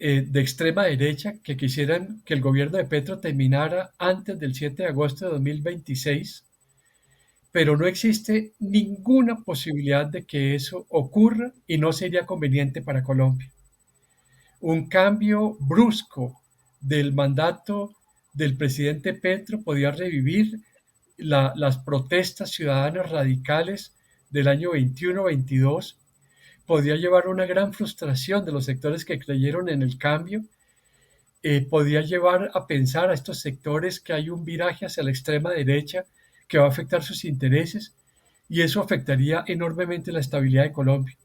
de extrema derecha que quisieran que el gobierno de Petro terminara antes del 7 de agosto de 2026, pero no existe ninguna posibilidad de que eso ocurra y no sería conveniente para Colombia. Un cambio brusco del mandato del presidente Petro podía revivir las protestas ciudadanas radicales del año 21-22, podía llevar a una gran frustración de los sectores que creyeron en el cambio, podía llevar a pensar a estos sectores que hay un viraje hacia la extrema derecha que va a afectar sus intereses y eso afectaría enormemente la estabilidad de Colombia.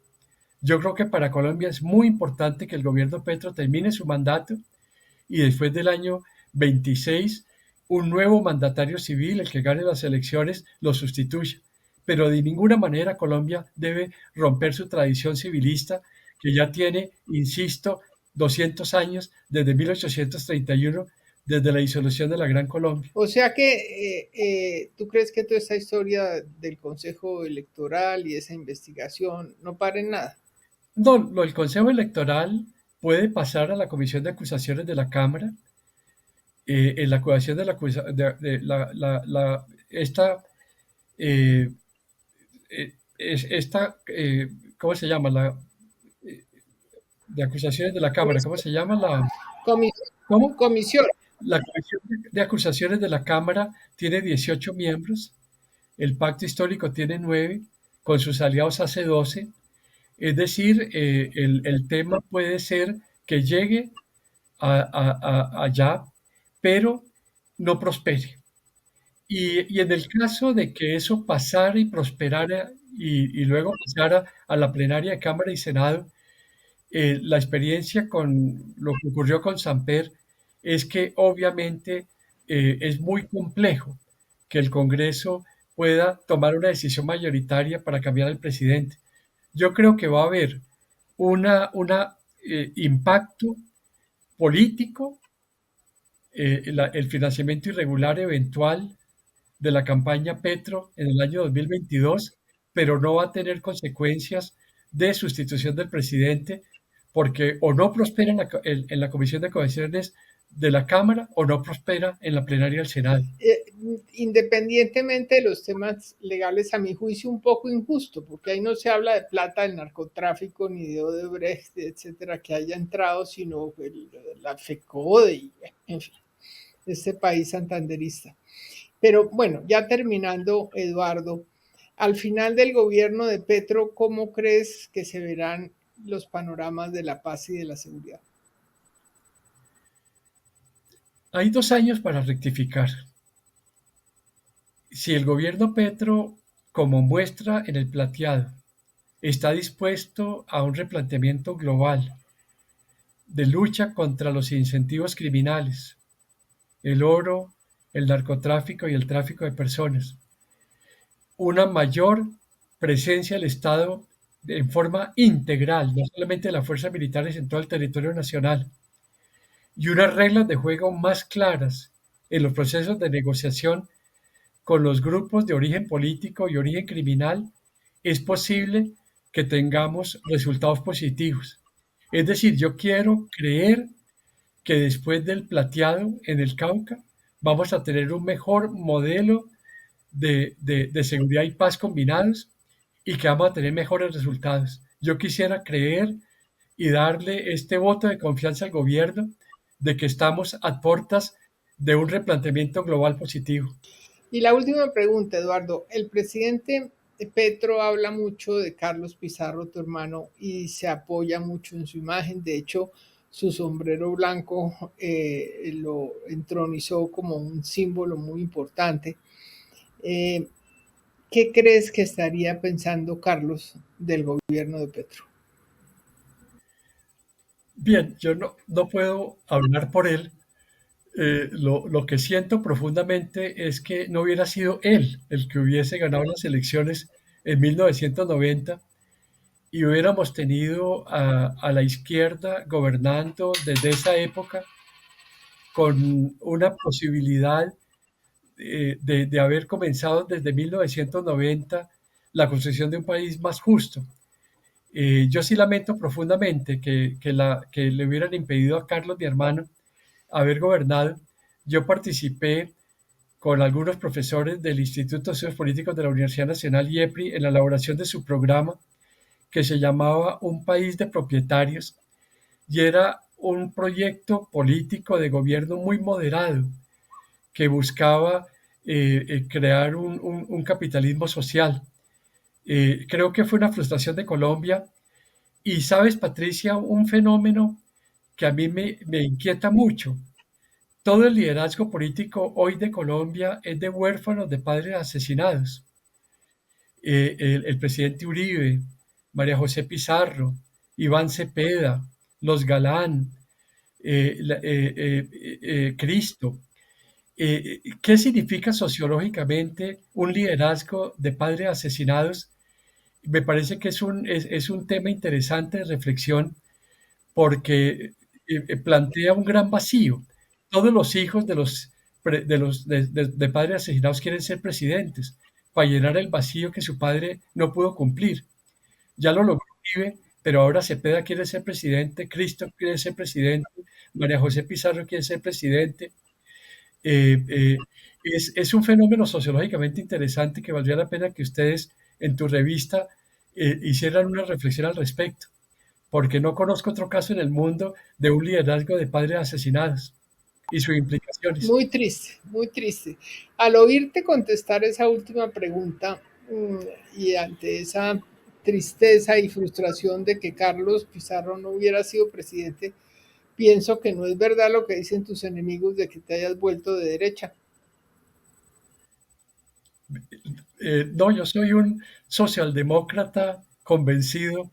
Yo creo que para Colombia es muy importante que el gobierno Petro termine su mandato y después del año 26 un nuevo mandatario civil, el que gane las elecciones, lo sustituya. Pero de ninguna manera Colombia debe romper su tradición civilista que ya tiene, insisto, 200 años desde 1831, desde la disolución de la Gran Colombia. O sea que tú crees que toda esta historia del Consejo Electoral y esa investigación no para en nada. No, el Consejo Electoral puede pasar a la Comisión de Acusaciones de la Cámara. En la acusación de la, de esta, eh, ¿cómo se llama? Eh, de acusaciones de la Cámara, ¿cómo se llama Comisión. cómo? Comisión. La Comisión de Acusaciones de la Cámara tiene 18 miembros, el Pacto Histórico tiene 9, con sus aliados hace 12, es decir, el tema puede ser que llegue allá, pero no prospere. Y en el caso de que eso pasara y prosperara y luego pasara a la plenaria de Cámara y Senado, la experiencia con lo que ocurrió con Samper es que obviamente es muy complejo que el Congreso pueda tomar una decisión mayoritaria para cambiar al presidente. Yo creo que va a haber una impacto político, el financiamiento irregular eventual de la campaña Petro en el año 2022, pero no va a tener consecuencias de sustitución del presidente porque o no prospera en la Comisión de Comisiones de la Cámara o no prospera en la plenaria del Senado. Independientemente de los temas legales, a mi juicio un poco injusto, porque ahí no se habla de plata del narcotráfico ni de Odebrecht, etcétera, que haya entrado, sino la FECODE y, en fin, este país santanderista. Pero bueno, ya terminando, Eduardo, al final del gobierno de Petro, ¿cómo crees que se verán los panoramas de la paz y de la seguridad? Hay 2 años para rectificar. Si el gobierno Petro, como muestra en el plateado, está dispuesto a un replanteamiento global de lucha contra los incentivos criminales, el oro, el narcotráfico y el tráfico de personas, una mayor presencia del Estado en forma integral, no solamente de las fuerzas militares en todo el territorio nacional, y unas reglas de juego más claras en los procesos de negociación con los grupos de origen político y origen criminal, es posible que tengamos resultados positivos. Es decir, yo quiero creer que después del plateado en el Cauca vamos a tener un mejor modelo de seguridad y paz combinados y que vamos a tener mejores resultados. Yo quisiera creer y darle este voto de confianza al gobierno de que estamos a puertas de un replanteamiento global positivo. Y la última pregunta, Eduardo. El presidente Petro habla mucho de Carlos Pizarro, tu hermano, y se apoya mucho en su imagen. De hecho, su sombrero blanco lo entronizó como un símbolo muy importante. Eh, ¿Qué crees que estaría pensando Carlos del gobierno de Petro? Bien, yo no puedo hablar por él. Lo que siento profundamente es que no hubiera sido él el que hubiese ganado las elecciones en 1990 y hubiéramos tenido a la izquierda gobernando desde esa época con una posibilidad de haber comenzado desde 1990 la construcción de un país más justo. Yo sí lamento profundamente que le hubieran impedido a Carlos, mi hermano, haber gobernado. Yo participé con algunos profesores del Instituto de Estudios Políticos de la Universidad Nacional IEPRI en la elaboración de su programa que se llamaba Un país de propietarios y era un proyecto político de gobierno muy moderado que buscaba crear un capitalismo social. Creo que fue una frustración de Colombia. Y sabes, Patricia, un fenómeno que a mí me inquieta mucho. Todo el liderazgo político hoy de Colombia es de huérfanos de padres asesinados. El presidente Uribe, María José Pizarro, Iván Cepeda, Los Galán, Cristo. ¿Qué significa sociológicamente un liderazgo de padres asesinados? Me parece que es un tema interesante de reflexión porque plantea un gran vacío. Todos los hijos de padres asesinados quieren ser presidentes para llenar el vacío que su padre no pudo cumplir. Ya lo logró Uribe, pero ahora Cepeda quiere ser presidente, Cristo quiere ser presidente, María José Pizarro quiere ser presidente. Eh, eh, es un fenómeno sociológicamente interesante que valdría la pena que ustedes en tu revista hicieran una reflexión al respecto, porque no conozco otro caso en el mundo de un liderazgo de padres asesinados y sus implicaciones. Muy triste, muy triste. Al oírte contestar esa última pregunta y ante esa tristeza y frustración de que Carlos Pizarro no hubiera sido presidente, pienso que no es verdad lo que dicen tus enemigos de que te hayas vuelto de derecha. No, yo soy un socialdemócrata convencido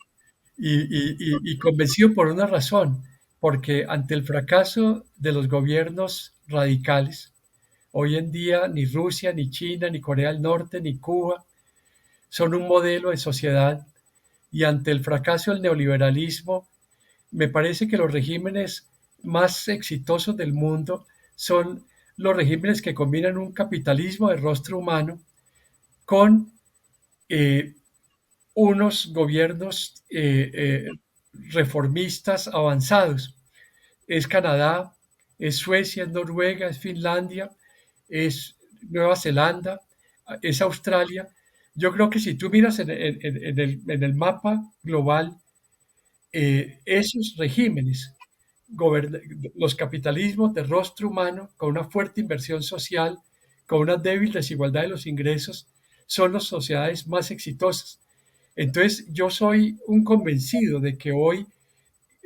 y convencido por una razón, porque ante el fracaso de los gobiernos radicales, hoy en día ni Rusia, ni China, ni Corea del Norte, ni Cuba son un modelo de sociedad, y ante el fracaso del neoliberalismo, me parece que los regímenes más exitosos del mundo son los regímenes que combinan un capitalismo de rostro humano con eh, unos gobiernos reformistas avanzados. Es Canadá, es Suecia, es Noruega, es Finlandia, es Nueva Zelanda, es Australia. Yo creo que si tú miras en el mapa global, esos regímenes, los capitalismos de rostro humano, con una fuerte inversión social, con una débil desigualdad de los ingresos, son las sociedades más exitosas. Entonces, yo soy un convencido de que hoy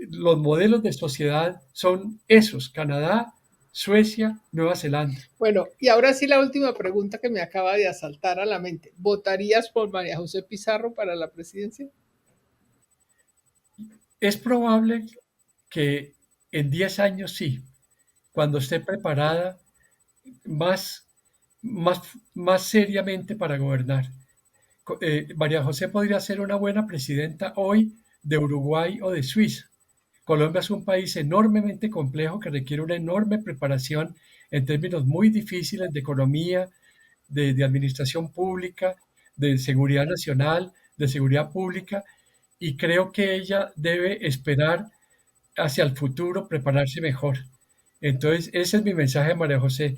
los modelos de sociedad son esos: Canadá, Suecia, Nueva Zelanda. Bueno, y ahora sí la última pregunta que me acaba de asaltar a la mente. ¿Votarías por María José Pizarro para la presidencia? Es probable que en 10 años sí, cuando esté preparada más, más, más seriamente para gobernar. María José podría ser una buena presidenta hoy de Uruguay o de Suiza. Colombia es un país enormemente complejo que requiere una enorme preparación en términos muy difíciles de economía, de administración pública, de seguridad nacional, de seguridad pública, y creo que ella debe esperar hacia el futuro, prepararse mejor. Entonces, ese es mi mensaje a María José.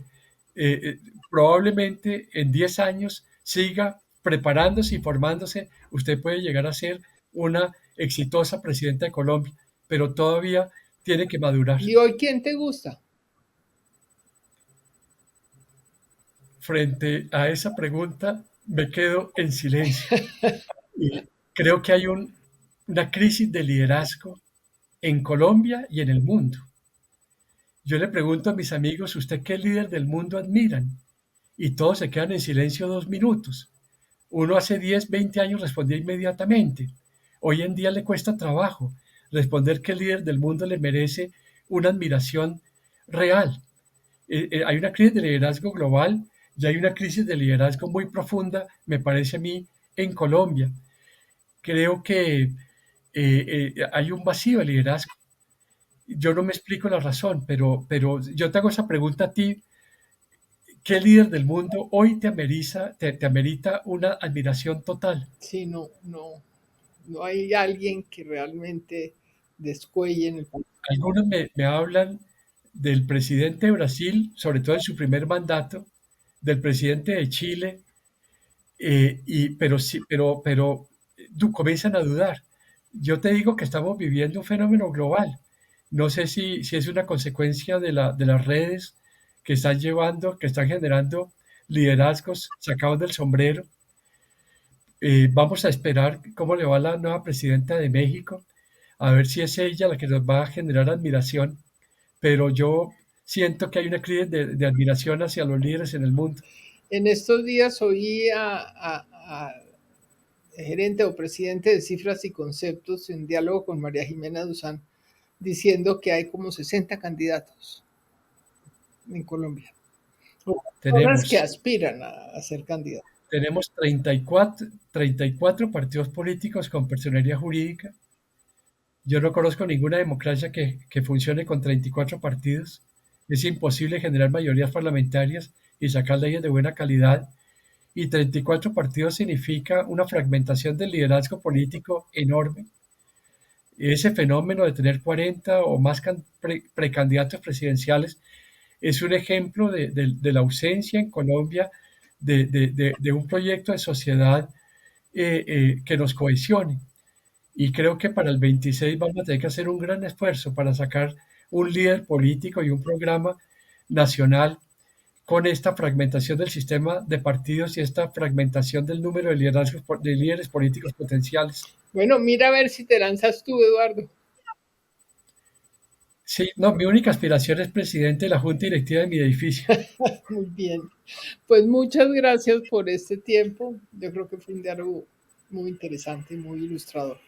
Eh, eh, Probablemente en 10 años siga preparándose y formándose. Usted puede llegar a ser una exitosa presidenta de Colombia, pero todavía tiene que madurar. ¿Y hoy quién te gusta? Frente a esa pregunta, me quedo en silencio. Y creo que hay una crisis de liderazgo en Colombia y en el mundo. Yo le pregunto a mis amigos: ¿usted qué líder del mundo admiran? Y todos se quedan en silencio 2 minutos. Uno hace 10, 20 años respondía inmediatamente. Hoy en día le cuesta trabajo responder que el líder del mundo le merece una admiración real. Hay una crisis de liderazgo global y hay una crisis de liderazgo muy profunda, me parece a mí, en Colombia. Creo que hay un vacío de liderazgo. Yo no me explico la razón, pero yo te hago esa pregunta a ti: ¿qué líder del mundo hoy te amerita una admiración total? Sí, no, no, no hay alguien que realmente descuelle en el país. Algunos me hablan del presidente de Brasil, sobre todo en su primer mandato, del presidente de Chile, pero sí, comienzan a dudar. Yo te digo que estamos viviendo un fenómeno global. No sé si es una consecuencia de las redes que están llevando, que están generando liderazgos sacados del sombrero. Vamos a esperar cómo le va a la nueva presidenta de México, a ver si es ella la que nos va a generar admiración, pero yo siento que hay una crisis de admiración hacia los líderes en el mundo. En estos días oí a gerente o presidente de Cifras y Conceptos en diálogo con María Jimena Duzán diciendo que hay como 60 candidatos en Colombia, o personas que Tenemos, aspiran a ser candidatos. tenemos 34 partidos políticos con personería jurídica. Yo no conozco ninguna democracia que funcione con 34 partidos. Es imposible generar mayorías parlamentarias y sacar leyes de buena calidad. Y 34 partidos significa una fragmentación del liderazgo político enorme. Ese fenómeno de tener 40 o más precandidatos presidenciales es un ejemplo de la ausencia en Colombia de un proyecto de sociedad que nos cohesione. Y creo que para el 26 vamos a tener que hacer un gran esfuerzo para sacar un líder político y un programa nacional con esta fragmentación del sistema de partidos y esta fragmentación del número de liderazgos, de líderes políticos potenciales. Bueno, mira a ver si te lanzas tú, Eduardo. Sí, no, mi única aspiración es presidente de la junta directiva de mi edificio. Muy bien. Pues muchas gracias por este tiempo. Yo creo que fue un diálogo muy interesante y muy ilustrador.